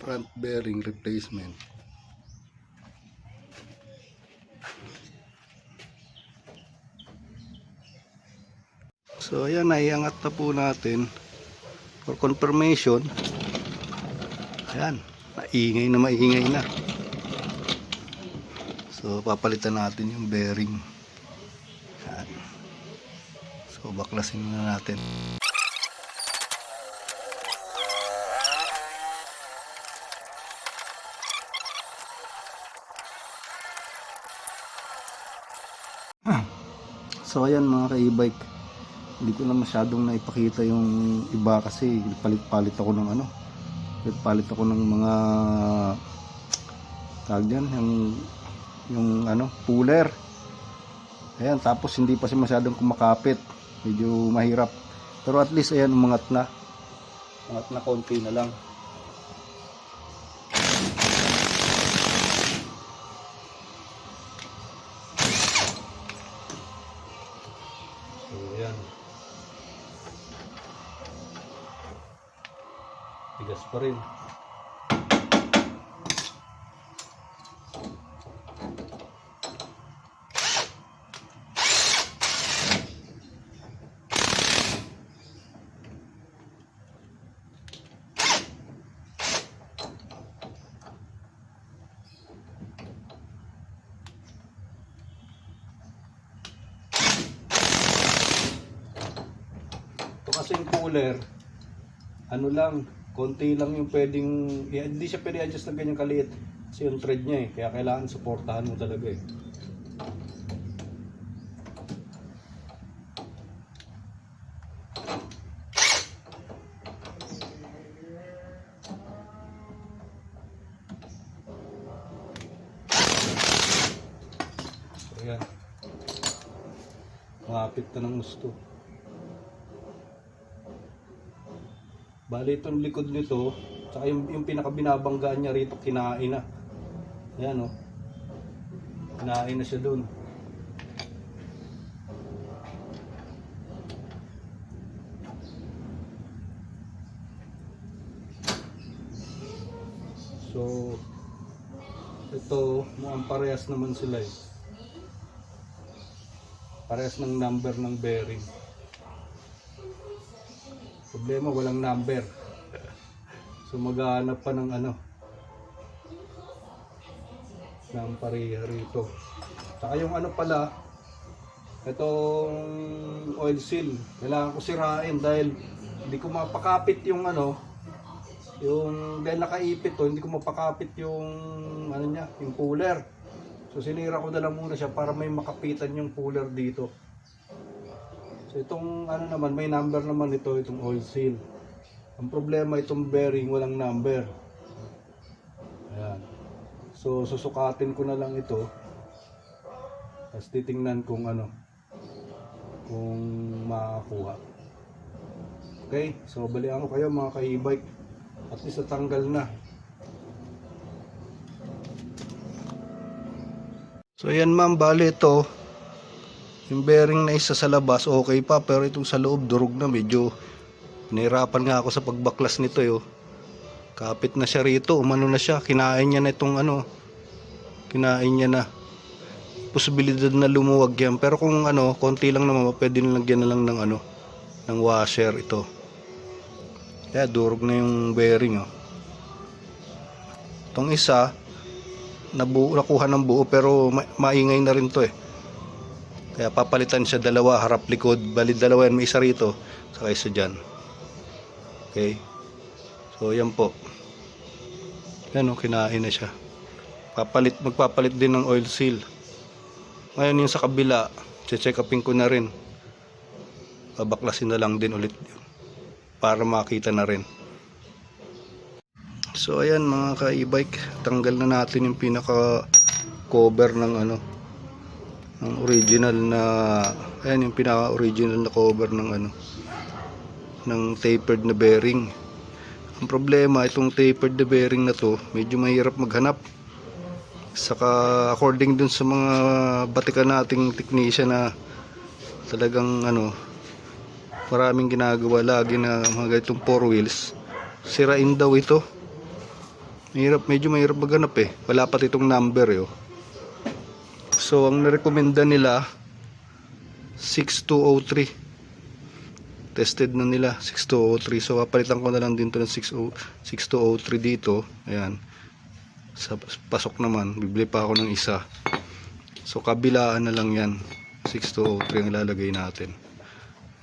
front bearing replacement. So ayan, naiangat na po natin for confirmation. Ayan, maingay na. So papalitan natin yung bearing. Ayan. So baklasin na natin. So ayan mga ka-e-bike, hindi ko na masyadong naipakita yung iba kasi palit-palit ako ng mga tawag dyan, yung puller. Ayan, tapos hindi pa siya masyadong kumakapit, medyo mahirap, pero at least ayan, umangat na konti na lang. So ayan, tigas pa rin. Kasi yung cooler, konti lang yung pwedeng, hindi siya pwede adjust ng ganyang kaliit kasi yung thread niya kaya kailangan suportahan mo talaga So yan, makapit na ng gusto. Bali itong likod nito, tsaka yung pinakabinabanggaan niya rito, kinain na. Ayan kinain na siya dun. So ito, mukhang parehas naman sila Parehas ng number ng bearing. Problema, walang number. So maghahanap pa ng ng pareha rito. Saka yung pala, itong oil seal, kailangan ko sirain dahil hindi ko mapakapit yung dahil nakaipit hindi ko mapakapit yung yung cooler. So sinira ko na lang muna siya para may makapitan yung cooler dito. So itong naman, may number naman itong oil seal. Ang problema, itong bearing walang number. Ayan. So susukatin ko na lang ito. Tapos titingnan kung kung makakuha. Okay, so balikan ko kayo mga ka-e-bike. At least natanggal na. So ayan ma'am, bali ito. Yung bearing na isa sa labas okay pa, pero itong sa loob durog na. Medyo nahirapan nga ako sa pagbaklas nito Kapit na siya rito, umano na siya, kinain niya na itong kinain niya na. Posibilidad na lumuwag yan, pero kung konti lang naman, pwede nilagyan na lang ng ng washer ito. Kaya durog na yung bearing Itong isa nakuha ng buo, pero maingay na rin to Kaya papalitan siya dalawa, harap likod. Bali dalawa yan, may isa rito, saka isa dyan. Okay. So yan po. Yan kinain na siya. Magpapalit din ng oil seal. Ngayon yung sa kabila, check upin ko na rin. Babaklasin na lang din ulit yun, para makita na rin. So ayan mga ka-e-bike, tanggal na natin yung pinaka cover ng ng original na, ayan yung pinaka original na cover ng ng tapered na bearing. Ang problema, itong tapered na bearing na to, medyo mahirap maghanap. Saka according dun sa mga batikan nating technician na talagang maraming ginagawa lagi na mga ganitong 4 wheels, sirain daw ito. medyo mahirap maghanap eh. Wala pa itong number eh. Oh. So ang narekomenda nila 6203. Tested na nila 6203. So papalitan ko na lang din to ng 6203 dito. Ayan. Sa pasok naman, bibili pa ako ng isa. So kabilaan na lang yan. 6203 ang ilalagay natin.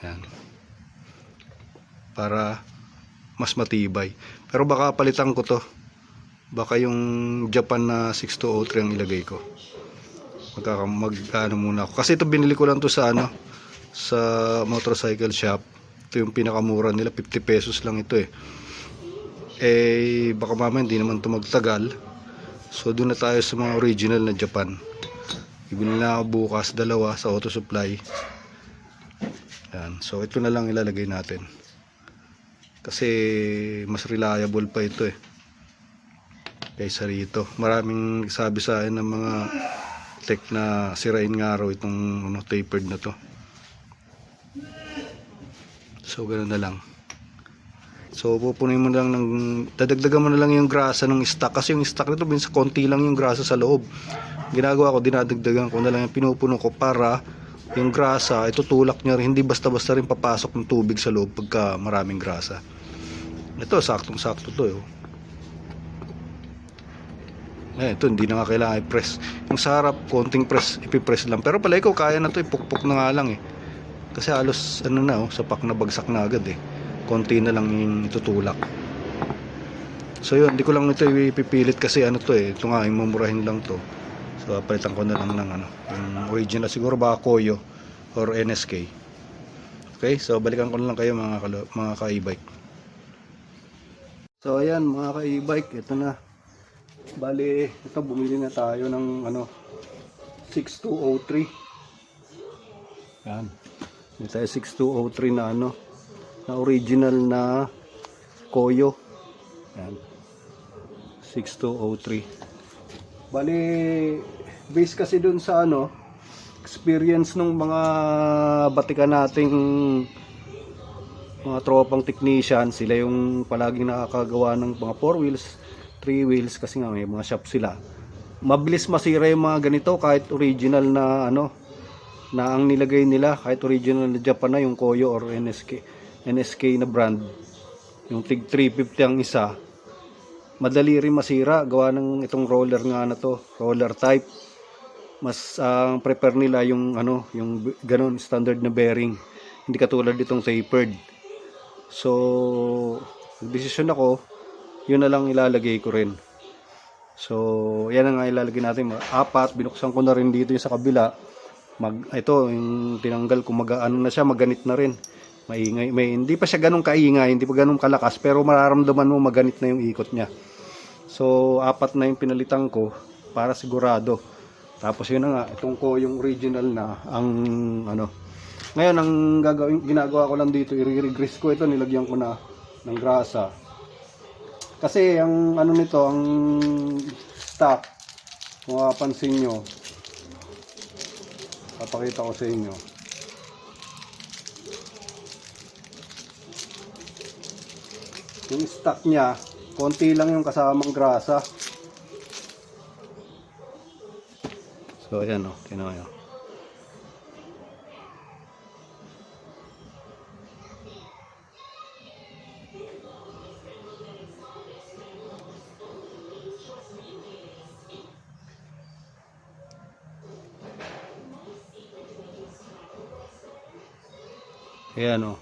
Ayan. Para mas matibay. Pero baka palitan ko to. Baka yung Japan na 6203 ang ilagay ko. Magkano muna ako. Kasi ito binili ko lang to sa sa motorcycle shop. Ito yung pinakamura nila, 50 pesos lang ito eh. Baka mamaya hindi naman ito magtagal. So doon na tayo sa mga original na Japan. Ibili na ako bukas dalawa sa auto supply. Yan. So ito na lang ilalagay natin. Kasi mas reliable pa ito eh. Kaysa rito. Maraming sabi sa akin ng mga tech na sirain nga raw itong tapered na to. So ganoon na lang. So pupunin mo lang dadagdagan mo na lang yung grasa ng stock. Kasi yung stock nito minsan konti lang yung grasa sa loob. Ginagawa ko, dinadagdagan ko na lang yung pinupuno ko para yung grasa, itutulak niya rin, hindi basta-basta rin papasok ng tubig sa loob pagka maraming grasa. Ito, saktong-sakto to. Ito, hindi na nga kailangan i-press. Yung sa harap, konting press, ipipress lang. Pero pala ikaw, kaya na to, ipukpok na nga lang eh. Kasi halos, sapak na bagsak na agad eh. Konti na lang yung itutulak. So yun, hindi ko lang ito ipipilit kasi ito eh. Ito nga, imumurahin lang to. So palitan ko na lang ng yung original, siguro baka Koyo or NSK. Okay, so balikan ko na lang kayo mga ka-e-bike. So ayan mga ka-e-bike, ito na. Bali, ito bumili na tayo ng 6203. Yan. May tayo 6203 na na original na Koyo. Yan. 6203. Bali, base kasi dun sa experience ng mga batikan nating mga tropang technician. Sila yung palaging nakakagawa ng mga 4 wheels, 3 wheels kasi nga may mga shop sila. Mabilis masira yung mga ganito kahit original na na ang nilagay nila, kahit original na Japan na yung Koyo or NSK na brand. Yung tig 350 ang isa. Madali rin masira gawa ng itong roller nga na to, roller type. Mas ang prepare nila yung yung ganun standard na bearing, hindi katulad itong tapered. So nagdesisyon ako, yun na lang ilalagay ko rin. So yan ang ilalagay natin, 4. Binuksan ko na rin dito yung sa kabila. Ito yung tinanggal ko, na siya, maganit na rin. Maingay, hindi pa siya ganun kaingay, hindi pa ganun kalakas, pero mararamdaman mo maganit na yung ikot niya. So 4 na yung pinalitan ko para sigurado. Tapos yun na nga, itong ko yung original na ang Ngayon ang ginagawa ko lang dito, i-regress ko ito, nilagyan ko na ng grasa. Kasi ang nito, ang stock, kung mapapansin nyo, papakita ko sa inyo. Yung stock niya, konti lang yung kasamang grasa. So ayan tingnan nyo. Ayan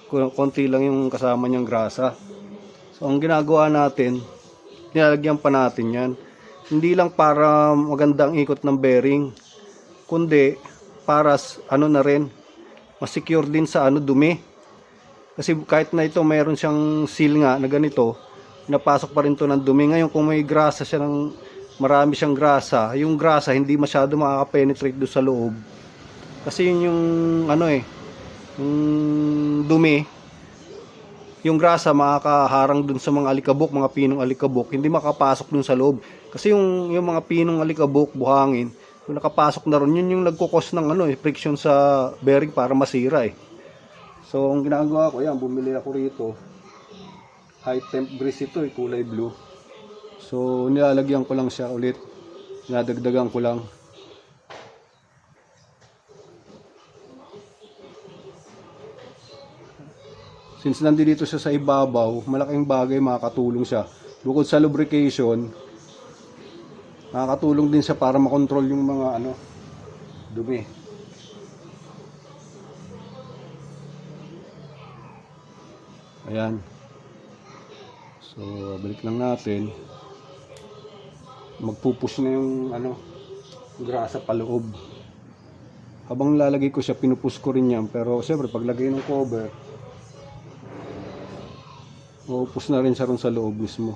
konti lang yung kasama niyang grasa. So ang ginagawa natin, nilalagyan pa natin yan. Hindi lang para magandang ikot ng bearing, kundi para na rin, masecure din sa dumi. Kasi kahit na ito mayroon siyang seal nga na ganito, napasok pa rin to ng dumi. Ngayon kung may grasa siya, marami siyang grasa, yung grasa hindi masyado makaka-penetrate doon sa loob. Kasi yun yung yung dumi, yung grasa makakaharang dun sa mga alikabok, mga pinong alikabok, hindi makapasok dun sa loob. Kasi yung mga pinong alikabok, buhangin, kung nakapasok na ron, yun yung nagkukos ng friction sa bearing para masira eh. So ang ginagawa ko, yan, bumili ako rito. High temp grease ito kulay blue. So nilalagyan ko lang siya ulit, nadagdagan ko lang. Since nandito siya sa ibabaw, malaking bagay, makakatulong siya. Bukod sa lubrication, makakatulong din siya para makontrol yung mga dumi. Ayan. So, balik lang natin. Magpupush na yung grasa paloob. Habang lalagay ko siya, pinupush ko rin yan. Pero siyempre, paglagay ng cover, mapupus na rin siya ron sa loob mismo.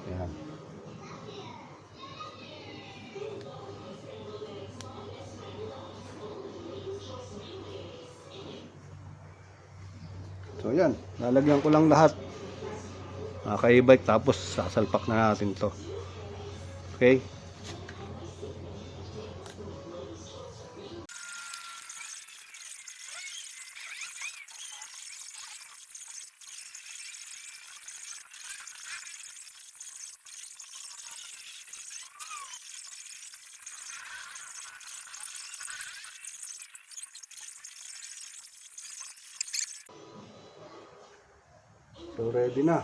Ayan. So yan, lalagyan ko lang lahat. Ka-e-bike, tapos sasalpak na natin to. Okay? So ready na.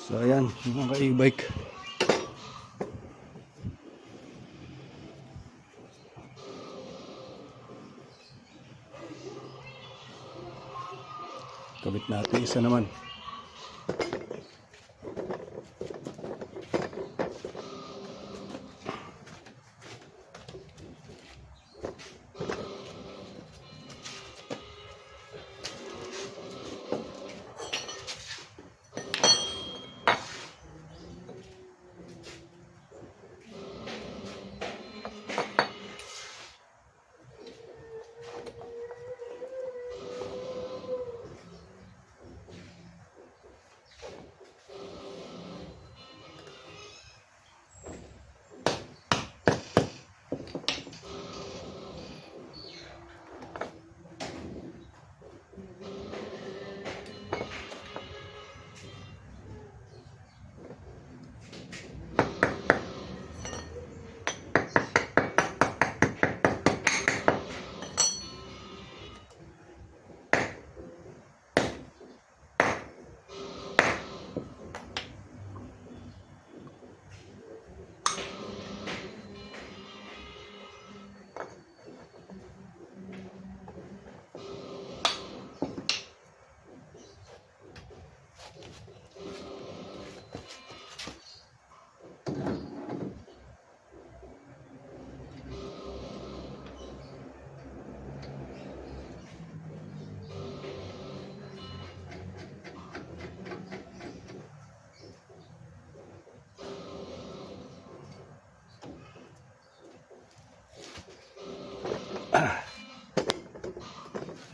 So ayan mga ka-e-bike. Kabit natin isa naman.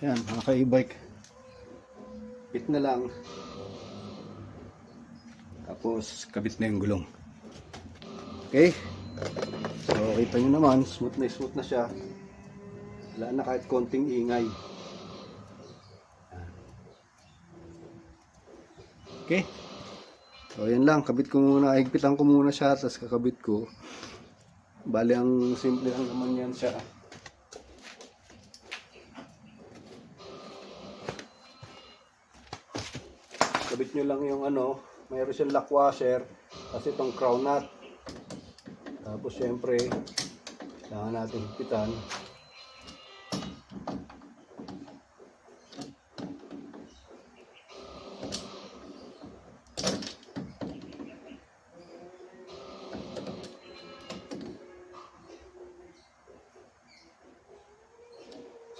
Ayan mga ka-e-bike, bit na lang, tapos kabit na yung gulong. Okay, so kita nyo naman, smooth na siya, wala na kahit konting ingay. Okay, so yan lang, kabit ko muna, higpitan ko muna siya, tapos kakabit ko. Bali ang simple lang naman yan siya. Kabit nyo lang yung ano, mayroon siyang lock washer, kasi itong crown nut. Tapos syempre, kailangan natin higpitan.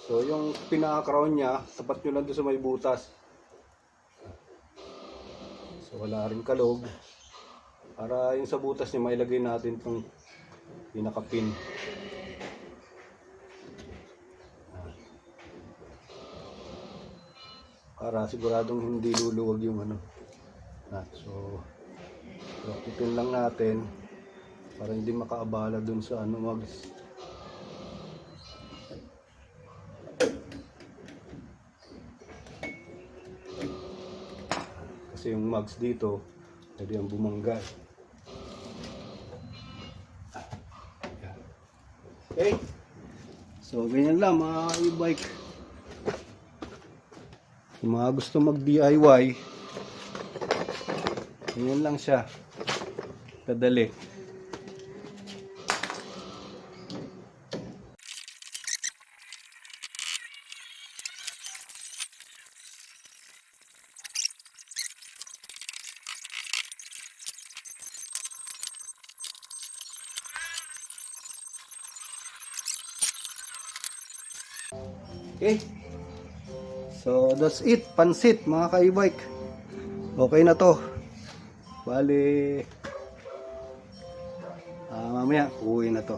So yung pinaka-crown niya, tapat nyo lang doon sa may butas. So wala rin kalog. Para yung sa butas niya mailagay natin itong pinaka-pin. Para siguradong hindi luluwag yung ano. So pin lang natin para hindi makaabala dun sa ano mags. Kasi yung mags dito, pwede yung bumangga. Okay. So, ganyan lang mga e-bike. Kung mga gusto mag-DIY, ganyan lang siya. Kadali. Okay. So that's it, pansit mga ka-e-bike. Okay na to. Bali mamaya uwi na to.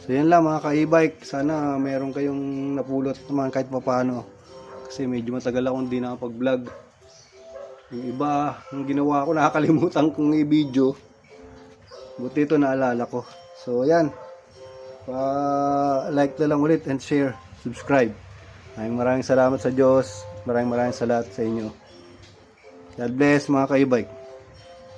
So yan lang mga ka-e-bike. Sana meron kayong napulot naman kahit papaano. Kasi medyo matagal akong hindi nakapag-vlog. Yung iba, yung ginawa ko nakakalimutan kong i-video. Buti ito naalala ko. So yan. Like na lang ulit and share. Subscribe. Maraming salamat sa Diyos. Maraming salamat sa inyo. God bless mga ka-e-bike.